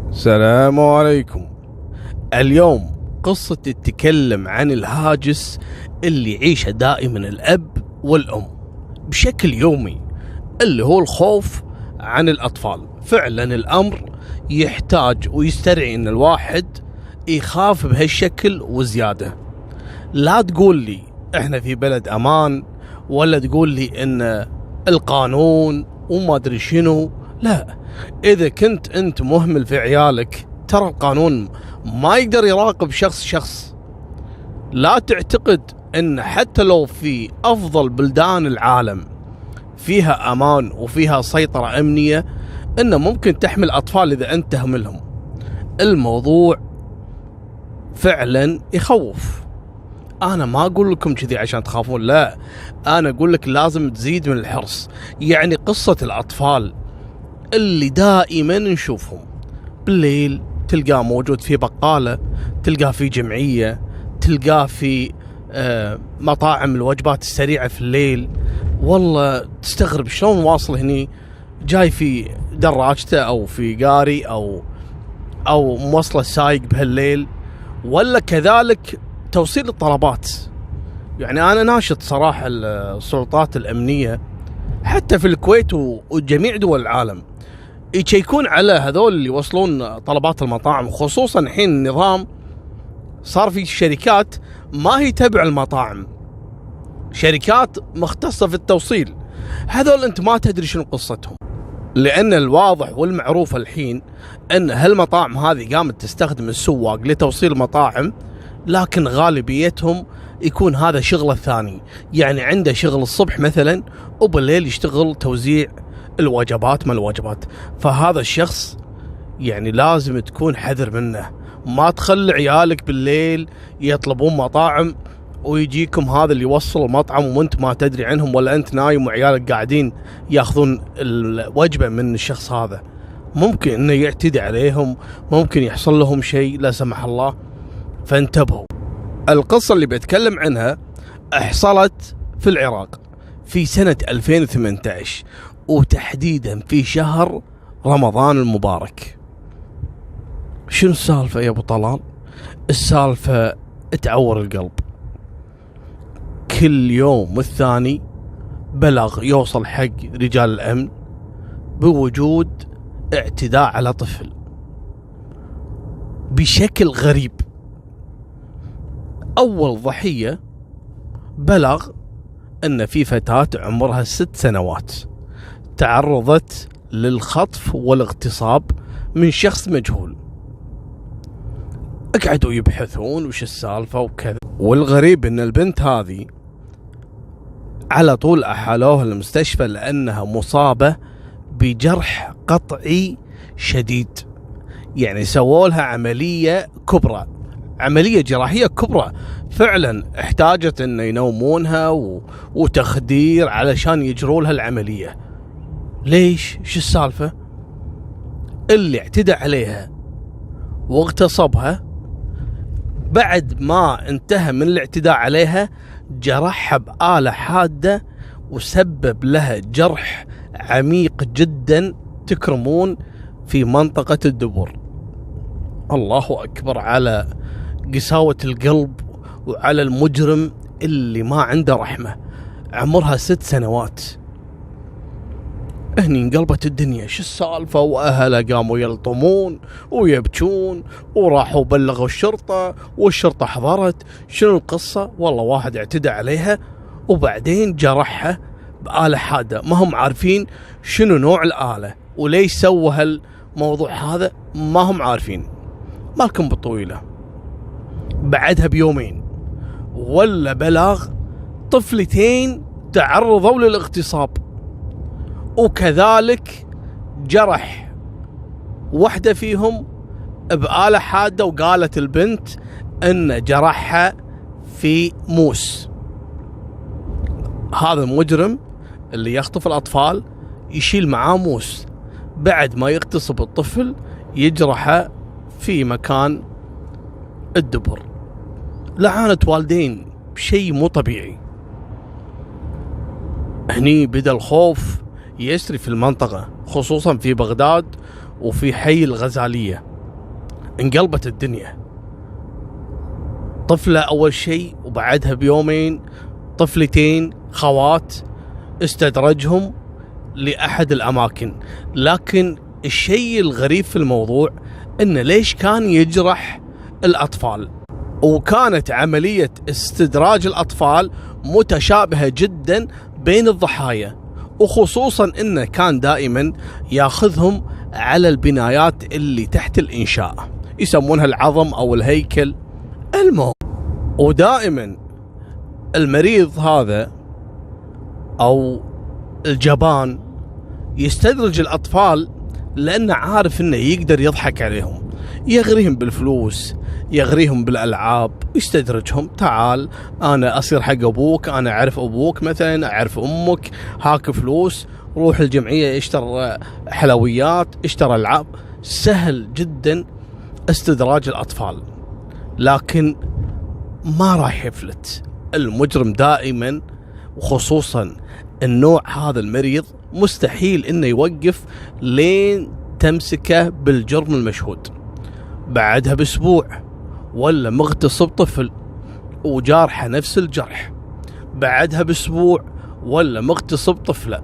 السلام عليكم. اليوم قصة تتكلم عن الهاجس اللي يعيشه دائما الأب والأم بشكل يومي، اللي هو الخوف عن الأطفال. فعلا الأمر يحتاج ويستدعي أن الواحد يخاف بهالشكل وزيادة. لا تقول لي احنا في بلد أمان، ولا تقول لي ان القانون وما ادري شنو. لا، اذا كنت انت مهمل في عيالك، ترى القانون ما يقدر يراقب شخص. لا تعتقد ان حتى لو في افضل بلدان العالم فيها امان وفيها سيطرة امنية، انه ممكن تحمل اطفال اذا انت تهملهم. الموضوع فعلا يخوف. انا ما اقول لكم كذي عشان تخافون، لا، انا اقول لك لازم تزيد من الحرص. يعني قصة الاطفال اللي دائما نشوفهم بالليل، تلقاه موجود في بقالة، تلقاه في جمعية، تلقاه في مطاعم الوجبات السريعة في الليل. والله تستغرب شلون واصل هني، جاي في دراجته او في قاري او موصله سايق بهالليل. ولا كذلك توصيل الطلبات. يعني انا ناشط صراحة السلطات الامنية حتى في الكويت وجميع دول العالم يشيكون على هذول اللي يوصلون طلبات المطاعم، خصوصا الحين النظام صار في شركات ما هي تبع المطاعم، شركات مختصة في التوصيل. هذول انت ما تدري شنو قصتهم، لان الواضح والمعروف الحين ان هالمطاعم هذه قامت تستخدم السواق لتوصيل مطاعم، لكن غالبيتهم يكون هذا شغله الثاني. يعني عنده شغل الصبح مثلا، وبالليل يشتغل توزيع الوجبات ما الوجبات. فهذا الشخص يعني لازم تكون حذر منه. ما تخلي عيالك بالليل يطلبون مطاعم ويجيكم هذا اللي يوصل المطعم وانت ما تدري عنهم، ولا انت نايم وعيالك قاعدين ياخذون الوجبة من الشخص هذا. ممكن انه يعتدي عليهم، ممكن يحصل لهم شيء لا سمح الله، فانتبهوا. القصة اللي بتكلم عنها حصلت في العراق في سنة 2018، وتحديدا في شهر رمضان المبارك. شنو السالفة يا ابو طلال؟ السالفة تعور القلب. كل يوم والثاني بلغ يوصل حق رجال الامن بوجود اعتداء على طفل بشكل غريب. اول ضحية بلغ ان في فتاة عمرها 6 سنوات تعرضت للخطف والاغتصاب من شخص مجهول. اقعدوا يبحثون وش السالفة وكذا، والغريب ان البنت هذه على طول احالوها المستشفى لانها مصابة بجرح قطعي شديد. يعني سووا لها عملية كبرى، عملية جراحية كبرى، فعلا احتاجت ان ينومونها وتخدير علشان يجروا لها العملية. ليش؟ شو السالفة؟ اللي اعتدى عليها واغتصبها بعد ما انتهى من الاعتداء عليها جرحها بآلة حادة وسبب لها جرح عميق جدا تكرمون في منطقة الدبر. الله أكبر على قساوة القلب وعلى المجرم اللي ما عنده رحمة. عمرها 6 سنوات. هني انقلبت الدنيا، شو السالفة؟ واهلها قاموا يلطمون ويبكون وراحوا بلغوا الشرطة والشرطة حضرت. شنو القصة؟ والله واحد اعتدى عليها وبعدين جرحها بآلة حادة، ما هم عارفين شنو نوع الآلة وليش سوى هالموضوع هذا، ما هم عارفين. مالكم بالطويلة. بعدها بيومين ولا بلاغ طفلتين تعرضوا للاغتصاب، وكذلك جرح واحدة فيهم بآلة حادة، وقالت البنت ان جرحها في موس. هذا المجرم اللي يخطف الأطفال يشيل معاه موس، بعد ما يغتصب الطفل يجرحه في مكان الدبر. لعنة والدين بشيء مو طبيعي. هني بدأ الخوف يسري في المنطقة، خصوصا في بغداد وفي حي الغزالية. انقلبت الدنيا. طفلة أول شيء، وبعدها بيومين طفلتين خوات استدرجهم لأحد الأماكن. لكن الشيء الغريب في الموضوع إنه ليش كان يجرح الأطفال، وكانت عملية استدراج الأطفال متشابهة جدا بين الضحايا، وخصوصا إنه كان دائما ياخذهم على البنايات اللي تحت الإنشاء، يسمونها العظم أو الهيكل. المهم، ودائما المريض هذا أو الجبان يستدرج الأطفال لأنه عارف إنه يقدر يضحك عليهم، يغريهم بالفلوس، يغريهم بالألعاب، يستدرجهم. تعال أنا أصير حق أبوك، أنا أعرف أبوك مثلا، أعرف أمك، هاك فلوس، روح الجمعية اشترى حلويات، اشترى ألعاب. سهل جدا استدراج الأطفال، لكن ما راح يفلت المجرم دائما، وخصوصا النوع هذا المريض مستحيل انه يوقف لين تمسكه بالجرم المشهود. بعدها باسبوع ولا مغتصب طفل وجارحه نفس الجرح، بعدها باسبوع ولا مغتصب طفله.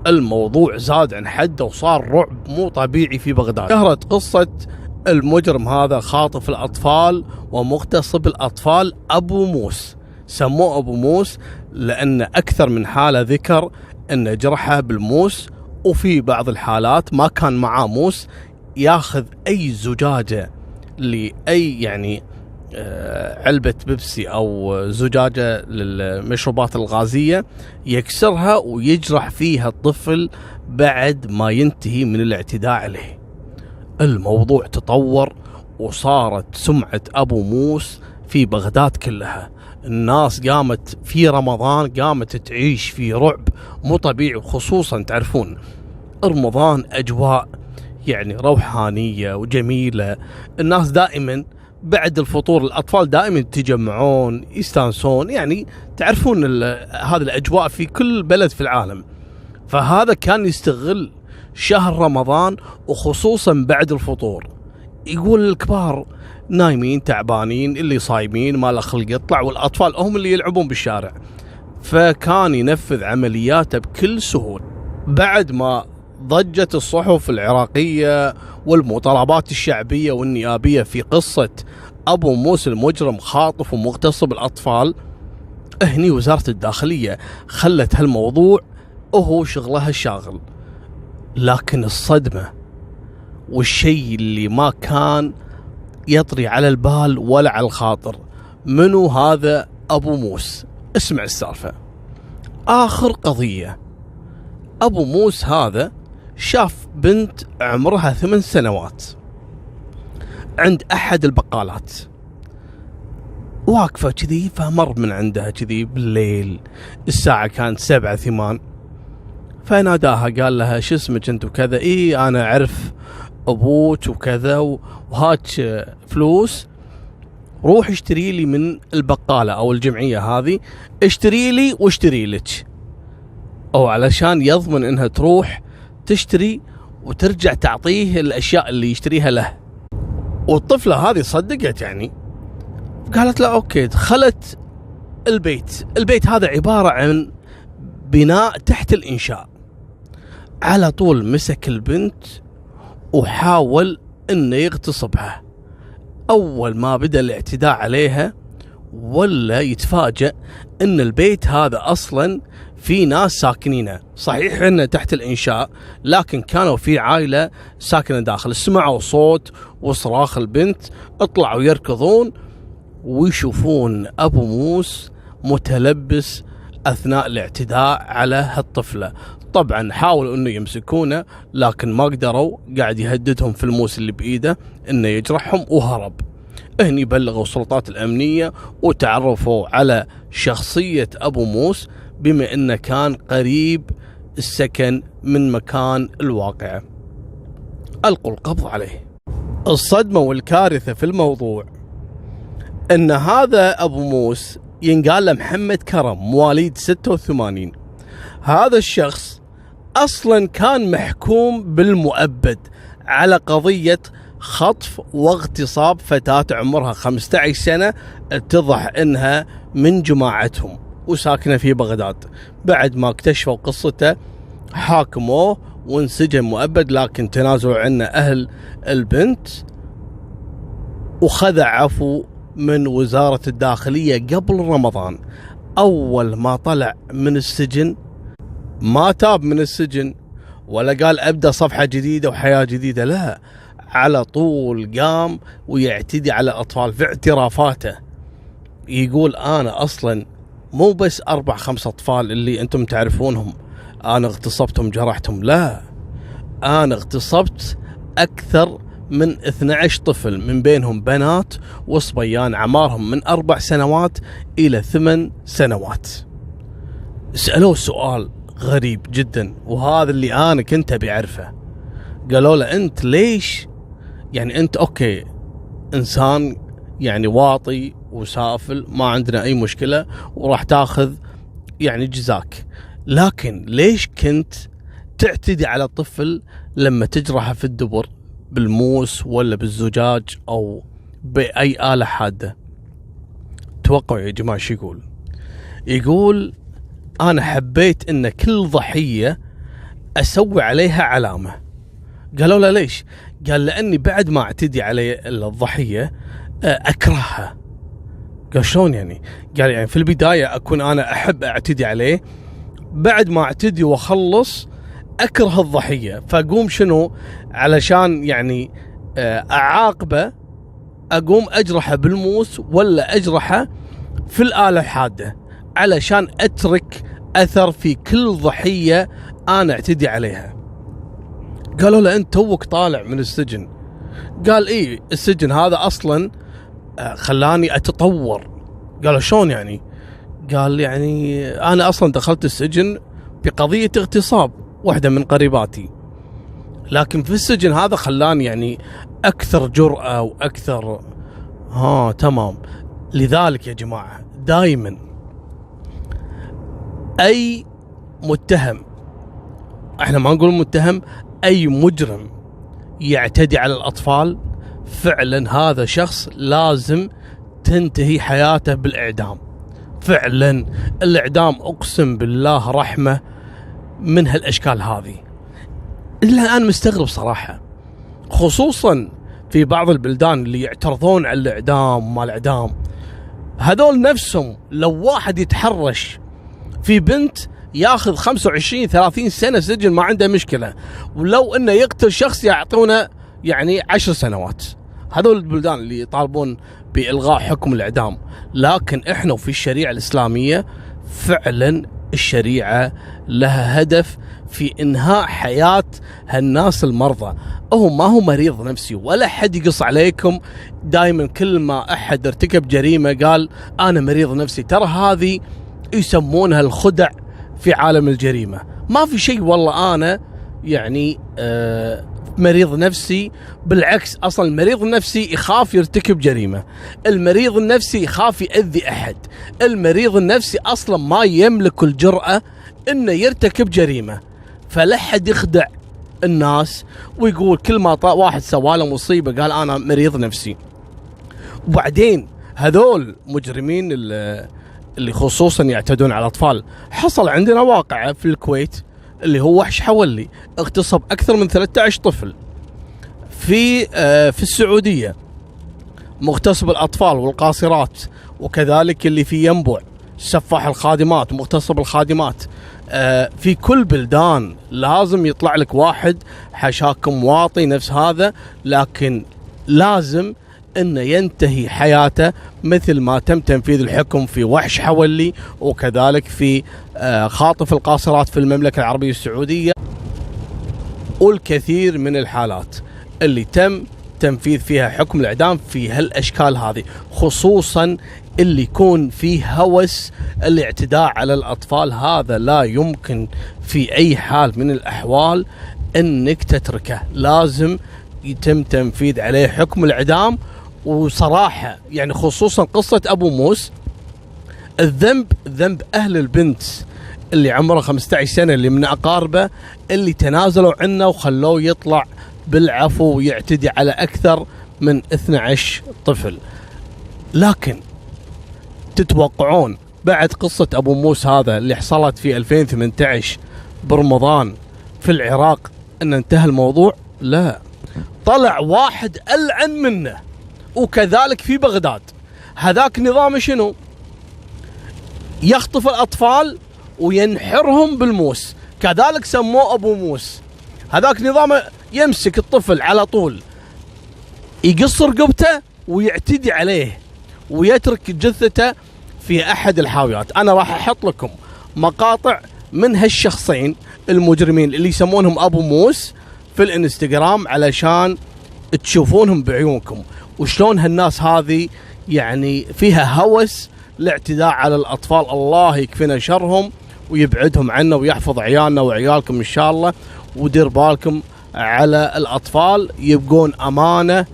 الموضوع زاد عن حده وصار رعب مو طبيعي في بغداد. ظهرت قصة المجرم هذا خاطف الأطفال ومغتصب الأطفال أبو موس. سموه أبو موس لأن أكثر من حالة ذكر أن جرحه بالموس، وفي بعض الحالات ما كان معاه موس، ياخذ أي زجاجة لأي يعني علبة بيبسي أو زجاجة للمشروبات الغازية، يكسرها ويجرح فيها الطفل بعد ما ينتهي من الاعتداء عليه. الموضوع تطور وصارت سمعة أبو موس في بغداد كلها. الناس قامت في رمضان قامت تعيش في رعب مو طبيعي، وخصوصا تعرفون رمضان أجواء يعني روحانية وجميلة. الناس دائما بعد الفطور الأطفال دائما يتجمعون يستانسون، يعني تعرفون هذه الأجواء في كل بلد في العالم. فهذا كان يستغل شهر رمضان وخصوصا بعد الفطور، يقول الكبار نايمين تعبانين، اللي صايمين ما له خلق يطلع، والأطفال هم اللي يلعبون بالشارع. فكان ينفذ عملياته بكل سهولة. بعد ما ضجت الصحف العراقية والمطالبات الشعبية والنيابية في قصة أبو موسى المجرم خاطف ومغتصب الأطفال، هني وزارة الداخلية خلت هالموضوع وهو شغلها الشاغل. لكن الصدمة والشيء اللي ما كان يطري على البال ولا على الخاطر، منو هذا أبو موس؟ اسمع السالفة. آخر قضية، أبو موس هذا شاف بنت عمرها 8 سنوات عند أحد البقالات واقفة كذي، فمر من عندها كذي بالليل، الساعة كانت 7-8، فناداها قال لها شو اسمك انت وكذا. ايه انا اعرف ابوك وكذا وهاك فلوس، روح اشتري لي من البقالة او الجمعية هذه، اشتري لي واشتري لك، او علشان يضمن انها تروح تشتري وترجع تعطيه الاشياء اللي يشتريها له. والطفلة هذه صدقت يعني، قالت لا اوكي. دخلت البيت هذا عبارة عن بناء تحت الإنشاء. على طول مسك البنت وحاول انه يغتصبها. اول ما بدأ الاعتداء عليها ولا يتفاجأ ان البيت هذا اصلا في ناس ساكنينه، صحيح انه تحت الانشاء لكن كانوا في عائلة ساكنة داخل. سمعوا صوت وصراخ البنت، اطلعوا يركضون ويشوفون ابو موس متلبس اثناء الاعتداء على هالطفلة. طبعا حاولوا انه يمسكونه لكن ما قدروا، قاعد يهددهم في الموس اللي بايده انه يجرحهم وهرب. هني بلغوا السلطات الامنية وتعرفوا على شخصية ابو موس بما انه كان قريب السكن من مكان الواقعة. القوا القبض عليه. الصدمة والكارثة في الموضوع ان هذا ابو موس ينقال له محمد كرم، مواليد 86. هذا الشخص اصلا كان محكوم بالمؤبد على قضية خطف واغتصاب فتاة عمرها 15 سنة اتضح انها من جماعتهم وساكنة في بغداد. بعد ما اكتشفوا قصته حاكموه وانسجن مؤبد، لكن تنازلوا عنه اهل البنت وخذ عفو من وزارة الداخلية قبل رمضان. اول ما طلع من السجن ما تاب من السجن ولا قال ابدأ صفحة جديدة وحياة جديدة، لا، على طول قام ويعتدي على الأطفال. في اعترافاته يقول أنا أصلا مو بس 4-5 أطفال اللي أنتم تعرفونهم أنا اغتصبتهم جرحتهم، لا، أنا اغتصبت أكثر من 12 طفل، من بينهم بنات وصبيان عمارهم من 4 سنوات إلى 8 سنوات. سألوه سؤال غريب جدا، وهذا اللي أنا كنت أبي أعرفه. قالوا له أنت ليش يعني أنت أوكي إنسان يعني واطي وسافل ما عندنا أي مشكلة وراح تاخذ يعني جزاك، لكن ليش كنت تعتدي على الطفل لما تجرحه في الدبر بالموس ولا بالزجاج أو بأي آلة حادة؟ توقعوا يا جماعة شو يقول؟ يقول أنا حبيت إن كل ضحية أسوي عليها علامة. قالوا له ليش؟ قال لأني بعد ما اعتدي على الضحية أكرهها. قال شلون يعني؟ قال يعني في البداية أكون أنا أحب أعتدي عليه، بعد ما اعتدي وأخلص أكره الضحية، فأقوم شنو علشان يعني أعاقبه أقوم أجرحه بالموس ولا أجرحه في الآلة الحادة علشان أترك أثر في كل ضحية أنا اعتدي عليها. قالوا له أنت توك طالع من السجن. قال إيه السجن هذا أصلا خلاني أتطور. قالوا شلون يعني؟ قال يعني أنا أصلا دخلت السجن بقضية اغتصاب واحدة من قريباتي، لكن في السجن هذا خلاني يعني أكثر جرأة وأكثر تمام. لذلك يا جماعة دائما أي متهم، احنا ما نقول متهم، أي مجرم يعتدي على الأطفال فعلا هذا شخص لازم تنتهي حياته بالإعدام. فعلا الإعدام أقسم بالله رحمة من هالأشكال هذه. إلا أنا مستغرب صراحة، خصوصا في بعض البلدان اللي يعترضون على الإعدام وما الإعدام، هذول نفسهم لو واحد يتحرش في بنت ياخذ 25-30 سنة سجن ما عنده مشكلة، ولو انه يقتل شخص يعطونه يعني 10 سنوات. هذول البلدان اللي يطالبون بإلغاء حكم الإعدام. لكن احنا في الشريعة الإسلامية فعلا الشريعة لها هدف في إنهاء حياة هالناس المرضى. هو ما هو مريض نفسي ولا حد يقص عليكم. دائما كل ما أحد ارتكب جريمة قال أنا مريض نفسي، ترى هذه يسمونها الخدع في عالم الجريمة. ما في شيء والله أنا يعني مريض نفسي، بالعكس أصلا المريض النفسي يخاف يرتكب جريمة، المريض النفسي يخاف يأذي أحد، المريض النفسي أصلا ما يملك الجرأة إنه يرتكب جريمة. فلا حد يخدع الناس ويقول كل ما واحد سواله مصيبة قال أنا مريض نفسي. وبعدين هذول مجرمين اللي خصوصا يعتدون على الأطفال، حصل عندنا واقعة في الكويت اللي هو وحش حولي اغتصب أكثر من 13 طفل. في السعودية مغتصب الأطفال والقاصرات، وكذلك اللي في ينبع سفاح الخادمات ومغتصب الخادمات. في كل بلدان لازم يطلع لك واحد حشاكم واطي نفس هذا، لكن لازم انه ينتهي حياته مثل ما تم تنفيذ الحكم في وحش حولي، وكذلك في خاطف القاصرات في المملكة العربية السعودية، والكثير من الحالات اللي تم تنفيذ فيها حكم الإعدام في هالأشكال هذه، خصوصا اللي يكون فيه هوس الاعتداء على الأطفال. هذا لا يمكن في أي حال من الأحوال أنك تتركه، لازم يتم تنفيذ عليه حكم الإعدام. وصراحة يعني خصوصا قصة أبو موس، الذنب أهل البنت اللي عمره 15 سنة اللي من أقاربه اللي تنازلوا عنه وخلوه يطلع بالعفو ويعتدي على أكثر من 12 طفل. لكن تتوقعون بعد قصة أبو موسى هذا اللي حصلت في 2018 برمضان في العراق أن انتهى الموضوع؟ لا، طلع واحد ألعن منه، وكذلك في بغداد. هذاك نظام شنو؟ يخطف الأطفال وينحرهم بالموس، كذلك سموه أبو موس. هذاك نظام يمسك الطفل على طول، يقص رقبته ويعتدي عليه ويترك جثته في أحد الحاويات. أنا راح أحط لكم مقاطع من هالشخصين المجرمين اللي يسمونهم أبو موس في الانستغرام علشان تشوفونهم بعيونكم، وشلون هالناس هذه يعني فيها هوس الاعتداء على الأطفال. الله يكفينا شرهم ويبعدهم عنا ويحفظ عيالنا وعيالكم إن شاء الله، ودير بالكم على الأطفال يبقون أمانة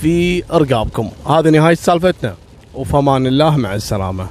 في رقابكم. هذه نهاية سالفتنا، وفمان الله، مع السلامة.